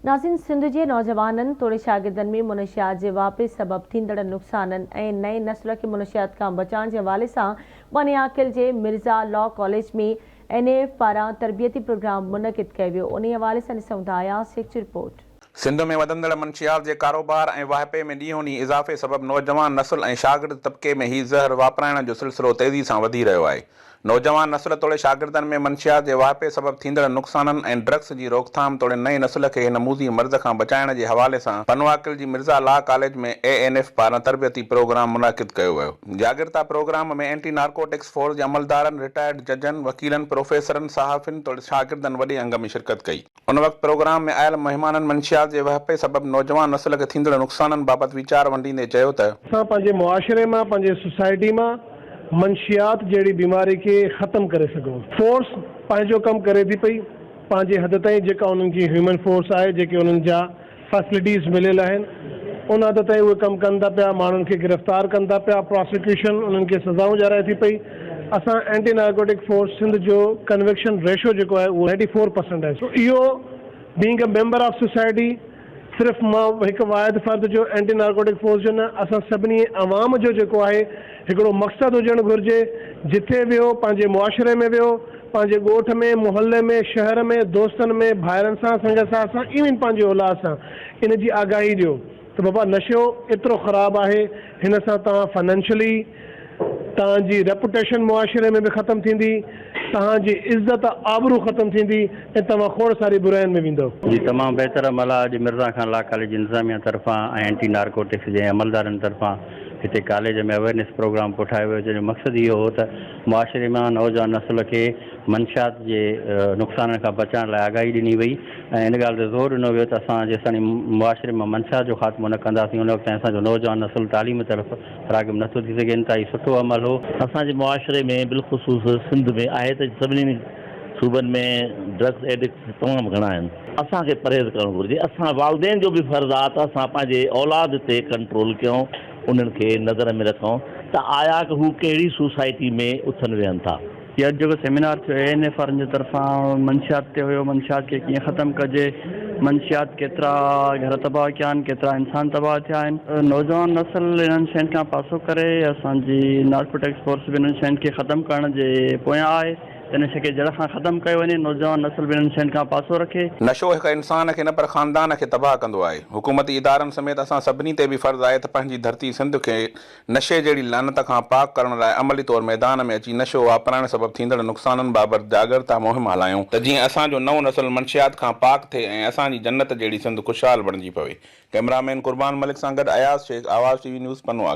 नाज़रीन, सिंध जे नौजवाननि तोड़े शागिर्दनि में मुनशियात जे वापस सबब थींदड़ नुक़साननि ऐं नए नस्ल खे मुनशियात खां बचाइण जे हवाले सां बनियाकिल जे मिर्ज़ा लॉ कॉलेज में NAF पारां तरबियती प्रोग्राम मुनक़िद कयो वियो। उन हवाले सां ॾिसूं था आयास शेख जी रिपोर्ट। सिंध में वधंदड़ मंशियात जे कारोबार ऐं वाहिपे में ॾींहों ॾींहुं इज़ाफ़े सबबि नौजवान नस्ल ऐं शागिर्द तबिके में हीउ ज़हर वापराइण जो सिलसिलो तेज़ी सां वधी रहियो आहे। नौजवान नस्ल तोड़े शागिर्दनि में मंशियात जे वाहिपे सबबि थींदड़ नुक़साननि ऐं ड्रग्स जी रोकथाम तोड़े नई नस्ल खे हिन मूज़ी मर्ज़ खां बचाइण जे हवाले सां पनवाकिल जी मिर्ज़ा लॉ कॉलेज में ANF पारां तरबियती प्रोग्राम मुनक़िद कयो वियो। जागिरता प्रोग्राम में एंटी नारकोटिक्स फोर्स जे अमलदारनि, रिटायर्ड जजनि, वकीलनि, प्रोफेसरनि, सहाफ़ियुनि तोड़े शागिर्दनि वॾे अंग में शिरकत कई। उन वक़्तु प्रोग्राम में आयल महिमाननि मंशियात जे वाहिपे सबबि नौजवान नस्ल खे थींदड़ नुक़साननि बाबति वीचार वंडींदे चयो त असां पंहिंजे मुआशरे मां, पंहिंजे सोसाइटी मां मंशियात जहिड़ी बीमारी खे ख़तमु करे सघूं। फोर्स पंहिंजो कमु करे थी पई पंहिंजे हद ताईं, जेका उन्हनि जी ह्यूमन फोर्स आहे, जेके उन्हनि जा फैसिलिटीज़ मिलियल आहिनि, उन हद ताईं उहे कमु कनि था पिया, माण्हुनि खे गिरफ़्तार कनि था पिया, प्रोसिक्यूशन उन्हनि खे सज़ाऊं ॼाराए थी पई। असां एंटी नारकोटिक फोर्स सिंध जो कन्विक्शन रेशो जेको आहे उहो 94% आहे। सो इहो being a member of society सिर्फ़ु मां हिकु वाहिद फ़र्द जो एंटी नारकोटिक फोर्स जो न, असां सभिनी अवाम जो जेको आहे हिकिड़ो मक़सदु हुजणु घुरिजे। जिथे वियो, पंहिंजे मुआशरे में वियो, पंहिंजे ॻोठ में, मुहल्ले में, शहर में, दोस्तनि में, भाइरनि सां, संगत सां, इवन पंहिंजे औलाद सां इन जी आगाही ॾियो त बाबा नशो एतिरो ख़राबु आहे, हिन सां तव्हां फाइनेंशियली, तव्हांजी रेपुटेशन मुआशरे में बि ख़तमु थींदी, तव्हांजी इज़त आबरू ख़तमु थींदी ऐं तव्हां खोड़ सारी बुराइनि में वेंदव। जी तमामु बहितर अमल आहे। अॼु मिर्ज़ा ख़ान लॉ कॉलेज इंतिज़ामिया तरफ़ां ऐं एंटी नारकोटिक्स जे अमलदारनि तरफ़ां हिते कॉलेज में अवेयरनेस प्रोग्राम पुठायो वियो, जंहिंजो मक़सदु इहो हो त मुआशरे मां नौजवान नस्ल खे मंशियात जे नुक़साननि खां बचाइण लाइ आगाही ॾिनी वई ऐं इन ॻाल्हि ते ज़ोर ॾिनो वियो त असां जेसिताईं मुआशरे मां मंशियात जो ख़ात्मो न कंदासीं उन वक़्तु असांजो नौजवान नस्ल तालीम तरफ़ राग़िब नथो थी सघे। त हीउ सुठो अमल हो। असांजे मुआशरे में बिलख़ुसूस सिंध में आहे त सभिनी सूबनि में ड्रग्स एडिक्ट तमामु घणा आहिनि। असांखे परहेज़ करणु घुरिजे। असां वालदेन जो बि फ़र्ज़ु आहे त असां पंहिंजे औलाद ते कंट्रोल कयूं, उन्हनि खे नज़र में रखूं त आया की हू कहिड़ी सोसाइटी में उथनि वेहनि था। अॼु जेको सेमिनार थियो ANF वारनि जे तरफ़ां मंशियात ते हुयो, मंशियात खे कीअं ख़तमु कजे, मंशियात केतिरा घर तबाह कया आहिनि, केतिरा इंसान तबाह थिया आहिनि। नौजवान नस्ल इन्हनि शयुनि खां पासो करे असांजी नारकोटिक्स फोर्स बि इन्हनि शयुनि खे ख़तमु करण जे पोयां आहे। इन शइ खे जड़ खां ख़तमु कयो वञे, नौजवान नस्ल बि इन्हनि शयुनि खां पासो रखे। नशो हिकु इंसान खे न पर ख़ानदान खे तबाह कंदो आहे। हुकूमती इदारनि समेत असां सभिनी ते बि फ़र्ज़ु आहे त पंहिंजी धरती सिंध खे नशे जहिड़ी लानत खां पाक करण लाइ अमली तौर मैदान में अची नशो वापराइण सबबि थींदड़ नुक़साननि बाबति जागरता मुहिम हलायूं त जीअं असांजो नओं नस्ल मंशियात खां पाक थिए ऐं असांजी जन्नत जहिड़ी सिंध ख़ुशहाल बणिजी पवे। कैमरामैन कुर्बान मलिक सां गॾु आयास शेख, आवाज़ TV न्यूज़, पनवाकिल।